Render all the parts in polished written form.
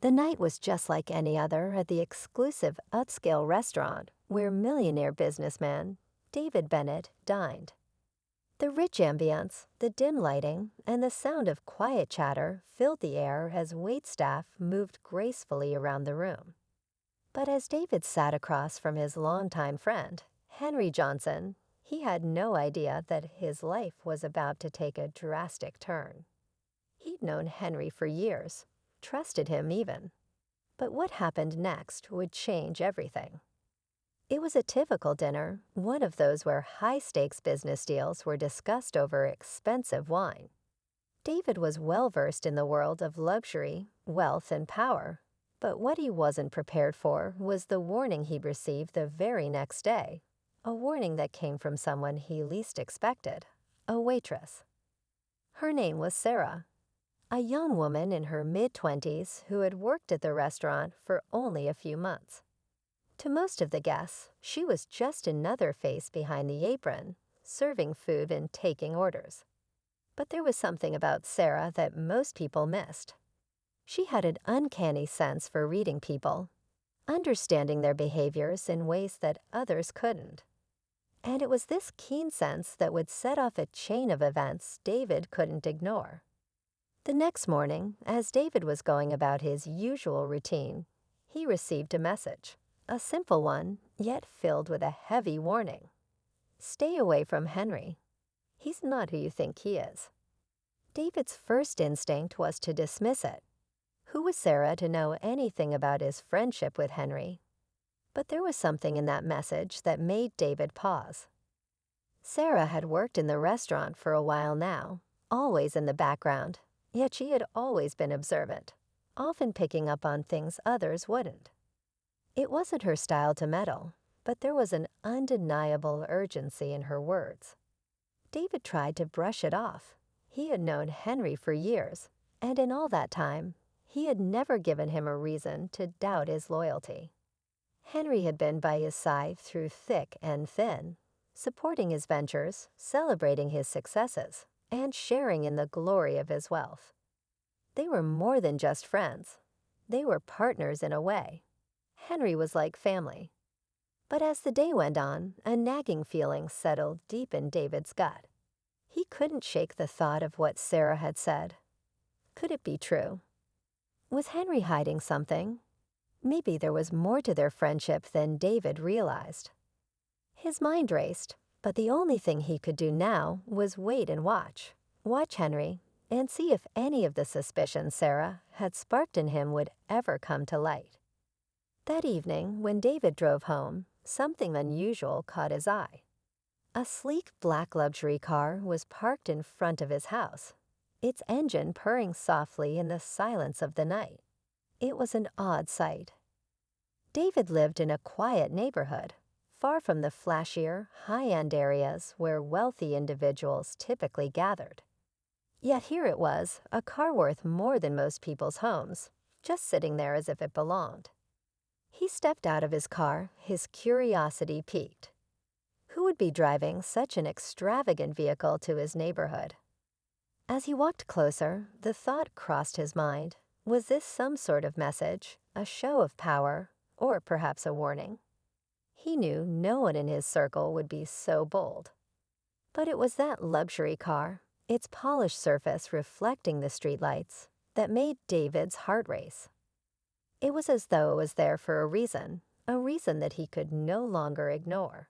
The night was just like any other at the exclusive upscale restaurant where millionaire businessman David Bennett dined. The rich ambience, the dim lighting, and the sound of quiet chatter filled the air as waitstaff moved gracefully around the room. But as David sat across from his longtime friend, Henry Johnson, he had no idea that his life was about to take a drastic turn. He'd known Henry for years, trusted him even. But what happened next would change everything. It was a typical dinner, one of those where high-stakes business deals were discussed over expensive wine. David was well-versed in the world of luxury, wealth, and power, but what he wasn't prepared for was the warning he'd received the very next day, a warning that came from someone he least expected, a waitress. Her name was Sarah, a young woman in her mid-20s who had worked at the restaurant for only a few months. To most of the guests, she was just another face behind the apron, serving food and taking orders. But there was something about Sarah that most people missed. She had an uncanny sense for reading people, understanding their behaviors in ways that others couldn't. And it was this keen sense that would set off a chain of events David couldn't ignore. The next morning, as David was going about his usual routine, he received a message. A simple one, yet filled with a heavy warning. Stay away from Henry. He's not who you think he is. David's first instinct was to dismiss it. Who was Sarah to know anything about his friendship with Henry? But there was something in that message that made David pause. Sarah had worked in the restaurant for a while now, always in the background, yet she had always been observant, often picking up on things others wouldn't. It wasn't her style to meddle, but there was an undeniable urgency in her words. David tried to brush it off. He had known Henry for years, and in all that time, he had never given him a reason to doubt his loyalty. Henry had been by his side through thick and thin, supporting his ventures, celebrating his successes, and sharing in the glory of his wealth. They were more than just friends. They were partners in a way. Henry was like family. But as the day went on, a nagging feeling settled deep in David's gut. He couldn't shake the thought of what Sarah had said. Could it be true? Was Henry hiding something? Maybe there was more to their friendship than David realized. His mind raced, but the only thing he could do now was wait and watch. Watch Henry, and see if any of the suspicions Sarah had sparked in him would ever come to light. That evening, when David drove home, something unusual caught his eye. A sleek black luxury car was parked in front of his house, its engine purring softly in the silence of the night. It was an odd sight. David lived in a quiet neighborhood, far from the flashier, high-end areas where wealthy individuals typically gathered. Yet here it was, a car worth more than most people's homes, just sitting there as if it belonged. He stepped out of his car, his curiosity piqued. Who would be driving such an extravagant vehicle to his neighborhood? As he walked closer, the thought crossed his mind. Was this some sort of message, a show of power, or perhaps a warning? He knew no one in his circle would be so bold. But it was that luxury car, its polished surface reflecting the streetlights, that made David's heart race. It was as though it was there for a reason that he could no longer ignore.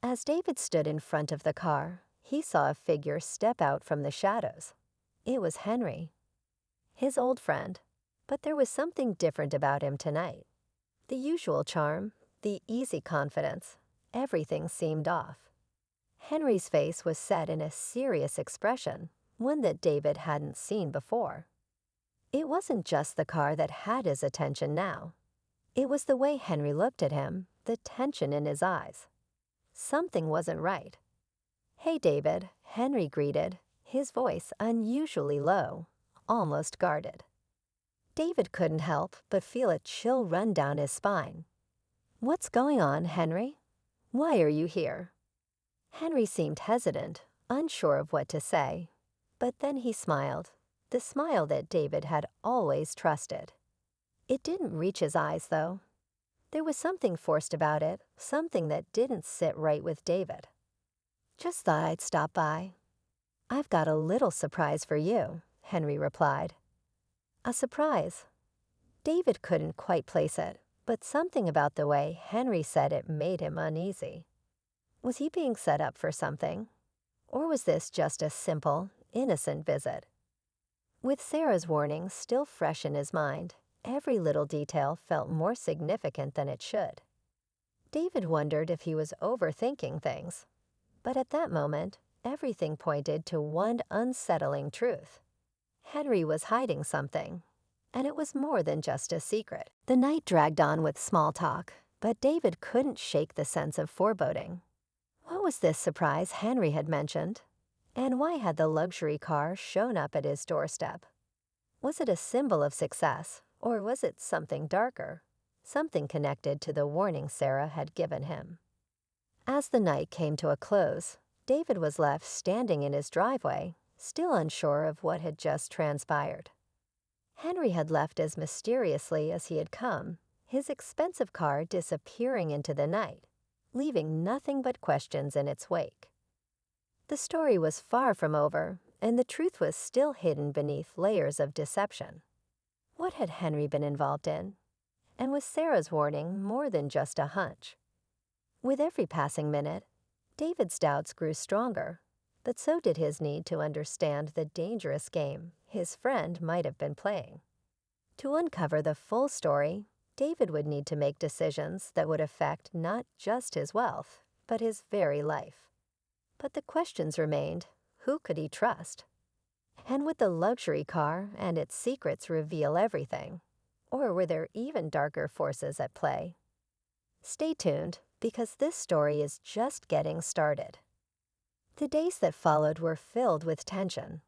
As David stood in front of the car, he saw a figure step out from the shadows. It was Henry, his old friend, but there was something different about him tonight. The usual charm, the easy confidence, everything seemed off. Henry's face was set in a serious expression, one that David hadn't seen before. It wasn't just the car that had his attention now. It was the way Henry looked at him, the tension in his eyes. Something wasn't right. "Hey, David," Henry greeted, his voice unusually low, almost guarded. David couldn't help but feel a chill run down his spine. "What's going on, Henry? Why are you here?" Henry seemed hesitant, unsure of what to say, but then he smiled, the smile that David had always trusted. It didn't reach his eyes, though. There was something forced about it, something that didn't sit right with David. "Just thought I'd stop by. I've got a little surprise for you," Henry replied. A surprise? David couldn't quite place it, but something about the way Henry said it made him uneasy. Was he being set up for something? Or was this just a simple, innocent visit? With Sarah's warning still fresh in his mind, every little detail felt more significant than it should. David wondered if he was overthinking things. But at that moment, everything pointed to one unsettling truth. Henry was hiding something, and it was more than just a secret. The night dragged on with small talk, but David couldn't shake the sense of foreboding. What was this surprise Henry had mentioned? And why had the luxury car shown up at his doorstep? Was it a symbol of success, or was it something darker? Something connected to the warning Sarah had given him. As the night came to a close, David was left standing in his driveway, still unsure of what had just transpired. Henry had left as mysteriously as he had come, his expensive car disappearing into the night, leaving nothing but questions in its wake. The story was far from over, and the truth was still hidden beneath layers of deception. What had Henry been involved in? And was Sarah's warning more than just a hunch? With every passing minute, David's doubts grew stronger, but so did his need to understand the dangerous game his friend might have been playing. To uncover the full story, David would need to make decisions that would affect not just his wealth, but his very life. But the questions remained, who could he trust? And would the luxury car and its secrets reveal everything? Or were there even darker forces at play? Stay tuned, because this story is just getting started. The days that followed were filled with tension.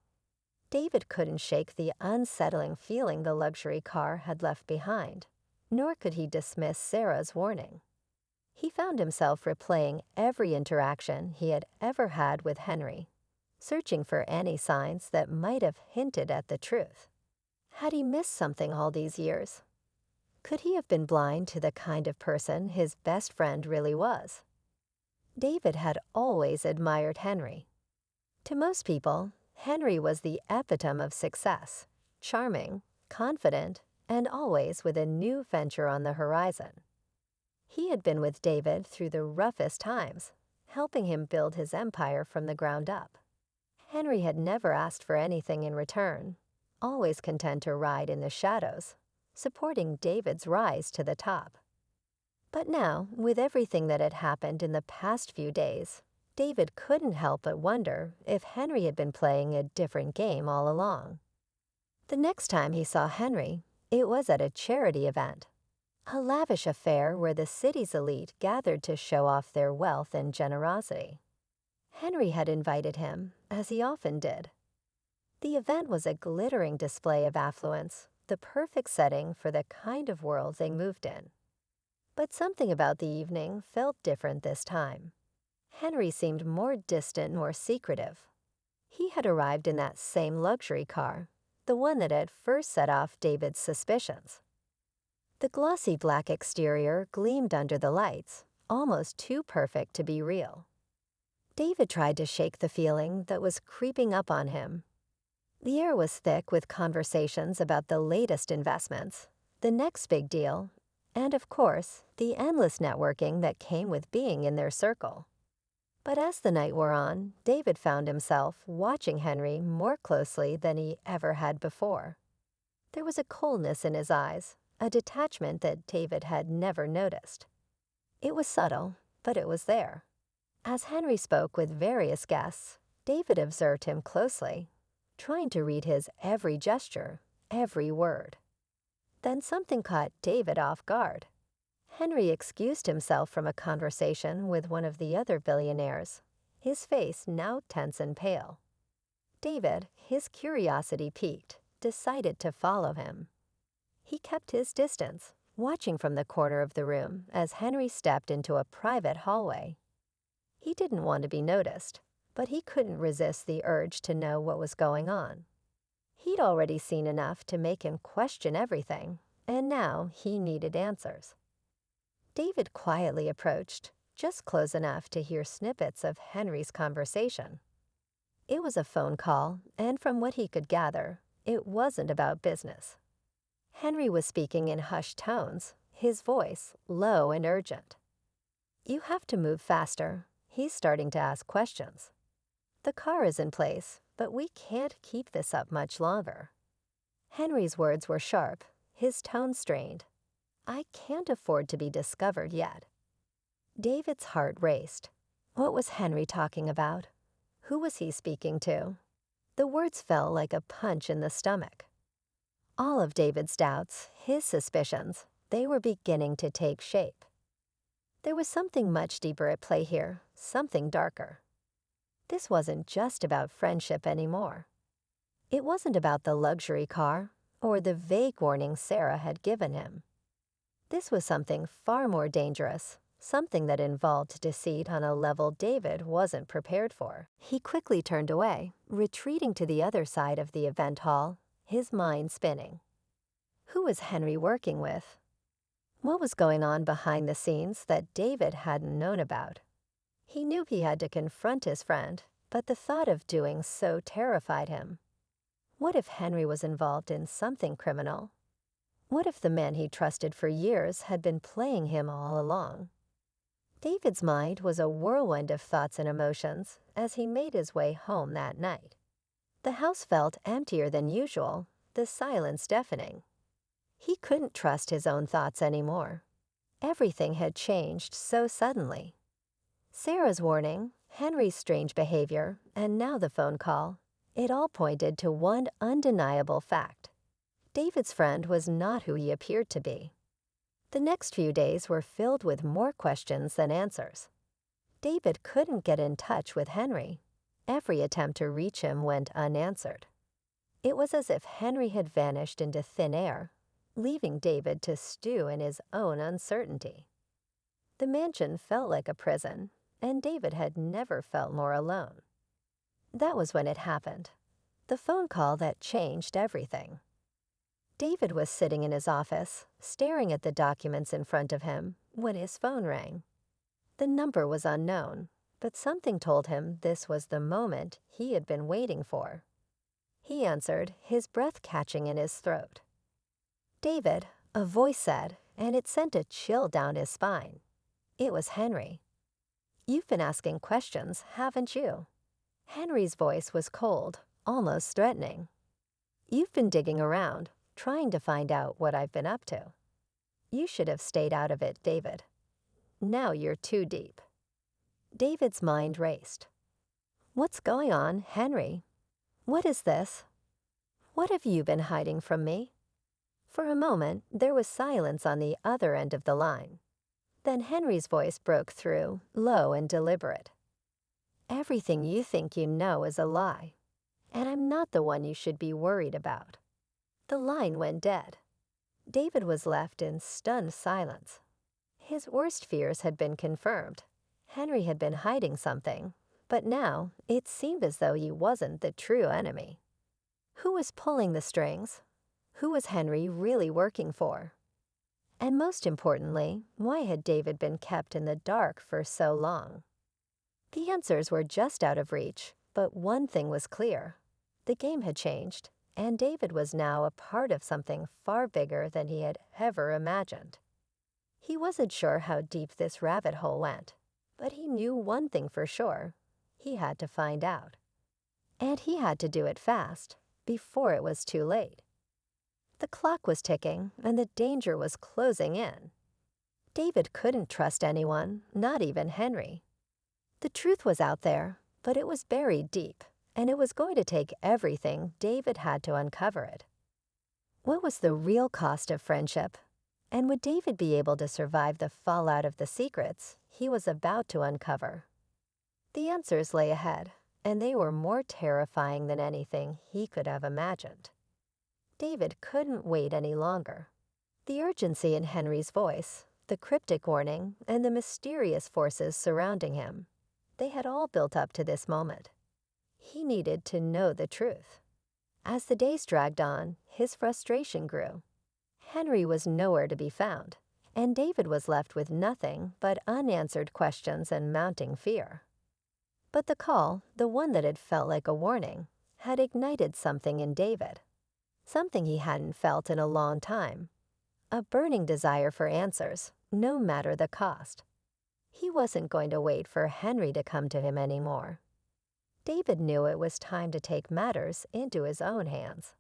David couldn't shake the unsettling feeling the luxury car had left behind, nor could he dismiss Sarah's warning. He found himself replaying every interaction he had ever had with Henry, searching for any signs that might have hinted at the truth. Had he missed something all these years? Could he have been blind to the kind of person his best friend really was? David had always admired Henry. To most people, Henry was the epitome of success, charming, confident, and always with a new venture on the horizon. He had been with David through the roughest times, helping him build his empire from the ground up. Henry had never asked for anything in return, always content to ride in the shadows, supporting David's rise to the top. But now, with everything that had happened in the past few days, David couldn't help but wonder if Henry had been playing a different game all along. The next time he saw Henry, it was at a charity event, a lavish affair where the city's elite gathered to show off their wealth and generosity. Henry had invited him, as he often did. The event was a glittering display of affluence, the perfect setting for the kind of world they moved in. But something about the evening felt different this time. Henry seemed more distant, more secretive. He had arrived in that same luxury car, the one that had first set off David's suspicions. The glossy black exterior gleamed under the lights, almost too perfect to be real. David tried to shake the feeling that was creeping up on him. The air was thick with conversations about the latest investments, the next big deal, and of course, the endless networking that came with being in their circle. But as the night wore on, David found himself watching Henry more closely than he ever had before. There was a coldness in his eyes, a detachment that David had never noticed. It was subtle, but it was there. As Henry spoke with various guests, David observed him closely, trying to read his every gesture, every word. Then something caught David off guard. Henry excused himself from a conversation with one of the other billionaires, his face now tense and pale. David, his curiosity piqued, decided to follow him. He kept his distance, watching from the corner of the room as Henry stepped into a private hallway. He didn't want to be noticed, but he couldn't resist the urge to know what was going on. He'd already seen enough to make him question everything, and now he needed answers. David quietly approached, just close enough to hear snippets of Henry's conversation. It was a phone call, and from what he could gather, it wasn't about business. Henry was speaking in hushed tones, his voice low and urgent. "You have to move faster. He's starting to ask questions. The car is in place, but we can't keep this up much longer." Henry's words were sharp, his tone strained. "I can't afford to be discovered yet." David's heart raced. What was Henry talking about? Who was he speaking to? The words fell like a punch in the stomach. All of David's doubts, his suspicions, they were beginning to take shape. There was something much deeper at play here, something darker. This wasn't just about friendship anymore. It wasn't about the luxury car or the vague warning Sarah had given him. This was something far more dangerous, something that involved deceit on a level David wasn't prepared for. He quickly turned away, retreating to the other side of the event hall, his mind spinning. Who was Henry working with? What was going on behind the scenes that David hadn't known about? He knew he had to confront his friend, but the thought of doing so terrified him. What if Henry was involved in something criminal? What if the man he trusted for years had been playing him all along? David's mind was a whirlwind of thoughts and emotions as he made his way home that night. The house felt emptier than usual, the silence deafening. He couldn't trust his own thoughts anymore. Everything had changed so suddenly. Sarah's warning, Henry's strange behavior, and now the phone call, it all pointed to one undeniable fact. David's friend was not who he appeared to be. The next few days were filled with more questions than answers. David couldn't get in touch with Henry. Every attempt to reach him went unanswered. It was as if Henry had vanished into thin air, leaving David to stew in his own uncertainty. The mansion felt like a prison, and David had never felt more alone. That was when it happened. The phone call that changed everything. David was sitting in his office, staring at the documents in front of him, when his phone rang. The number was unknown, but something told him this was the moment he had been waiting for. He answered, his breath catching in his throat. "David," a voice said, and it sent a chill down his spine. It was Henry. "You've been asking questions, haven't you?" Henry's voice was cold, almost threatening. "You've been digging around, trying to find out what I've been up to. You should have stayed out of it, David. Now you're too deep." David's mind raced. "What's going on, Henry? What is this? What have you been hiding from me?" For a moment, there was silence on the other end of the line. Then Henry's voice broke through, low and deliberate. "Everything you think you know is a lie, and I'm not the one you should be worried about." The line went dead. David was left in stunned silence. His worst fears had been confirmed. Henry had been hiding something, but now it seemed as though he wasn't the true enemy. Who was pulling the strings? Who was Henry really working for? And most importantly, why had David been kept in the dark for so long? The answers were just out of reach, but one thing was clear. The game had changed, and David was now a part of something far bigger than he had ever imagined. He wasn't sure how deep this rabbit hole went, but he knew one thing for sure. He had to find out. And he had to do it fast, before it was too late. The clock was ticking, and the danger was closing in. David couldn't trust anyone, not even Henry. The truth was out there, but it was buried deep, and it was going to take everything David had to uncover it. What was the real cost of friendship? And would David be able to survive the fallout of the secrets he was about to uncover? The answers lay ahead, and they were more terrifying than anything he could have imagined. David couldn't wait any longer. The urgency in Henry's voice, the cryptic warning, and the mysterious forces surrounding him, they had all built up to this moment. He needed to know the truth. As the days dragged on, his frustration grew. Henry was nowhere to be found, and David was left with nothing but unanswered questions and mounting fear. But the call, the one that had felt like a warning, had ignited something in David. Something he hadn't felt in a long time. A burning desire for answers, no matter the cost. He wasn't going to wait for Henry to come to him anymore. David knew it was time to take matters into his own hands.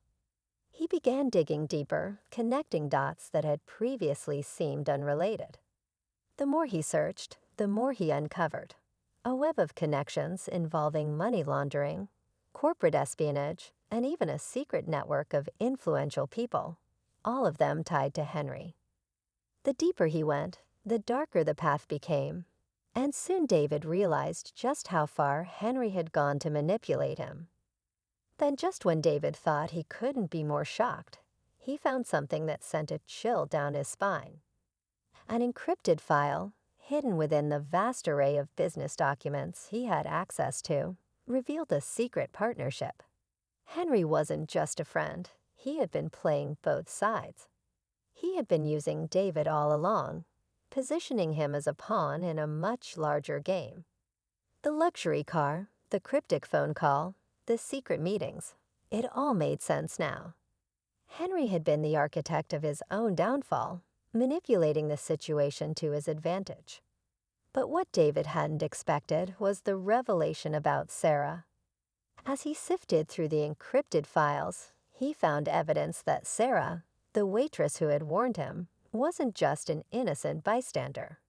He began digging deeper, connecting dots that had previously seemed unrelated. The more he searched, the more he uncovered. A web of connections involving money laundering, corporate espionage, and even a secret network of influential people, all of them tied to Henry. The deeper he went, the darker the path became, and soon David realized just how far Henry had gone to manipulate him. Then just when David thought he couldn't be more shocked, he found something that sent a chill down his spine. An encrypted file, hidden within the vast array of business documents he had access to, revealed a secret partnership. Henry wasn't just a friend, he had been playing both sides. He had been using David all along, positioning him as a pawn in a much larger game. The luxury car, the cryptic phone call, the secret meetings, it all made sense now. Henry had been the architect of his own downfall, manipulating the situation to his advantage. But what David hadn't expected was the revelation about Sarah. As he sifted through the encrypted files, he found evidence that Sarah, the waitress who had warned him, wasn't just an innocent bystander.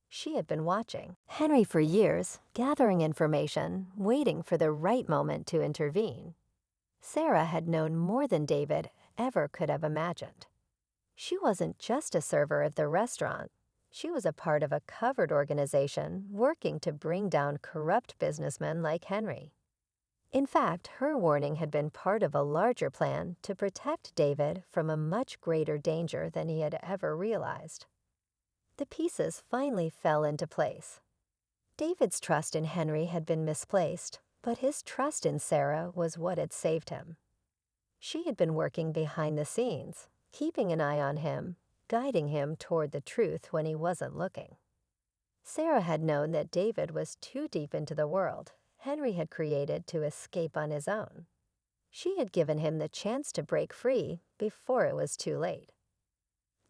She had been watching Henry for years, gathering information, waiting for the right moment to intervene. Sarah had known more than David ever could have imagined. She wasn't just a server at the restaurant. She was a part of a covert organization working to bring down corrupt businessmen like Henry. In fact, her warning had been part of a larger plan to protect David from a much greater danger than he had ever realized. The pieces finally fell into place. David's trust in Henry had been misplaced, but his trust in Sarah was what had saved him. She had been working behind the scenes, keeping an eye on him, guiding him toward the truth when he wasn't looking. Sarah had known that David was too deep into the world Henry had created to escape on his own. She had given him the chance to break free before it was too late.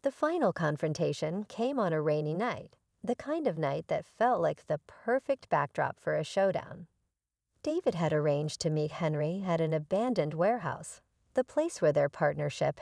The final confrontation came on a rainy night, the kind of night that felt like the perfect backdrop for a showdown. David had arranged to meet Henry at an abandoned warehouse, the place where their partnership